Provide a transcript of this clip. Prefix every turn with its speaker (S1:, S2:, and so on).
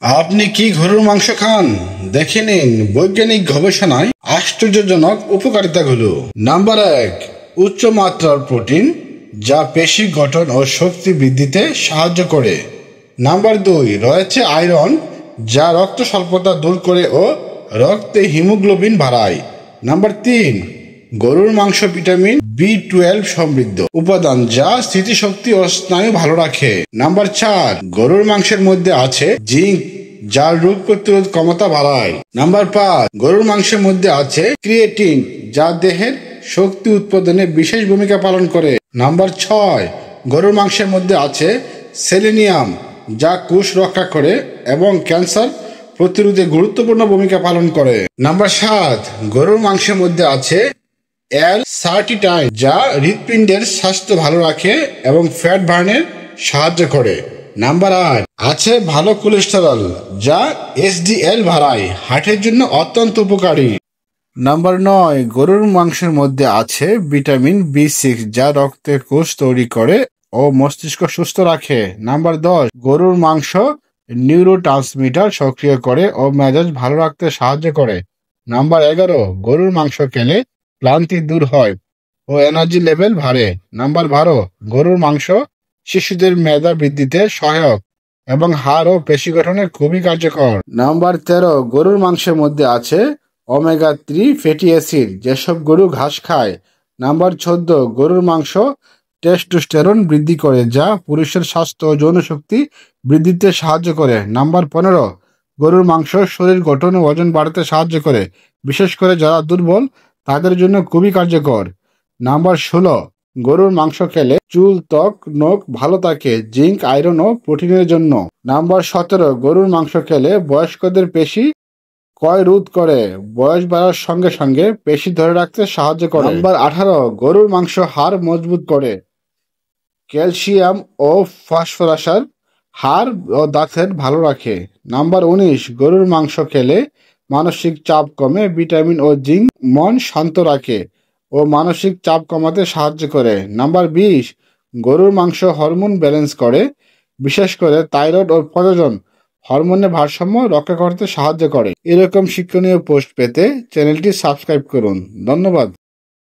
S1: আপনি কি গরুর মাংস খান? দেখে নিন বৈজ্ঞানিক গবেষণায় আশ্চর্যজনক উপকারিতাগুলো। নাম্বার 1, উচ্চ মাত্রার প্রোটিন, যা পেশি গঠন ও শক্তি বৃদ্ধিতে সাহায্য করে। নাম্বার 2, রয়েছে আয়রন, যা রক্ত স্বল্পতা দূর করে ও রক্তে হিমোগ্লোবিন বাড়ায়। নাম্বার 3, গরুর মাংস ভিটামিন B12 সমৃদ্ধ উপাদান, যা স্মৃতিশক্তি ও স্নায়ু ভালো রাখে। নাম্বার 4, গরুর মাংসের মধ্যে আছে জিঙ্ক, যা রোগ প্রতিরোধ ক্ষমতা বাড়ায়। নাম্বার 5, গরুর মাংসের মধ্যে আছে ক্রিয়েটিন, যা দেহের শক্তি উৎপাদনে বিশেষ ভূমিকা পালন করে। নাম্বার 6, গরুর মাংসের মধ্যে আছে সেলেনিয়াম, যা কোষ রক্ষা করে এবং ক্যান্সার প্রতিরোধে গুরুত্বপূর্ণ ভূমিকা পালন করে। নাম্বার 7, গরুর মাংসের মধ্যে আছে L-সার্টিনাইন, যা হৃৎপিণ্ডের স্বাস্থ্য ভালো রাখে এবং ফ্যাট বার্নের সাহায্য করে। নাম্বার 8, আছে ভালো কোলেস্টেরল, যা HDL বাড়ায়, হার্টের জন্য অত্যন্ত উপকারী। নাম্বার 9, গরুর মাংসের মধ্যে আছে ভিটামিন B6, যা রক্তের কোষ তৈরি করে ও মস্তিষ্ক সুস্থ রাখে। নাম্বার 10, গরুর মাংস নিউরোট্রান্সমিটার সক্রিয় করে ও মেজাজ ভালো রাখতে সাহায্য করে। নাম্বার 11, গরুর মাংস খেলে ক্লান্তি দূর হয় ও এনার্জি লেভেল বাড়ে। নাম্বার 12, গরুর মাংস শিশুদের মেধা বৃদ্ধিতে সহায়ক এবং হাড় ও পেশি গঠনে খুবই কার্যকর। নাম্বার 13, গরুর মাংসের মধ্যে আছে ওমেগা-3 ফ্যাটি অ্যাসিড, যেসব গরু ঘাস খায়। নাম্বার 14, গরুর মাংস টেস্টোস্টেরন বৃদ্ধি করে, যা পুরুষের স্বাস্থ্য ও যৌনশক্তি বৃদ্ধিতে সাহায্য করে। নাম্বার 15, গরুর মাংস শরীর গঠন ও ওজন বাড়াতে সাহায্য করে, বিশেষ করে যারা দুর্বল তাদের জন্য খুবই কার্যকর। নাম্বার 16, গরুর মাংস খেলে চুল, ত্বক, নখ ভালো থাকে, জিঙ্ক, আয়রন ও প্রোটিনের জন্য। নাম্বার 17, গরুর মাংস খেলে বয়স্কদের পেশি ক্ষয় রোধ করে, বয়স বাড়ার সঙ্গে সঙ্গে পেশি ধরে রাখতে সাহায্য করে। নাম্বার 18, গরুর মাংস হাড় মজবুত করে, ক্যালসিয়াম ও ফসফরাস হাড় ও দাঁতের ভালো রাখে। নাম্বার 19, গরুর মাংস খেলে মানসিক চাপ কমে, ভিটামিন ও জিঙ্ক মন শান্ত রাখে ও মানসিক চাপ কমাতে সাহায্য করে। নাম্বার 20, গরুর মাংস হরমোন ব্যালেন্স করে, বিশেষ করে থাইরয়েড ও প্রজনন হরমোনের ভারসাম্য রক্ষা করতে সাহায্য করে। এরকম শিক্ষণীয় পোস্ট পেতে চ্যানেলটি সাবস্ক্রাইব করুন। ধন্যবাদ।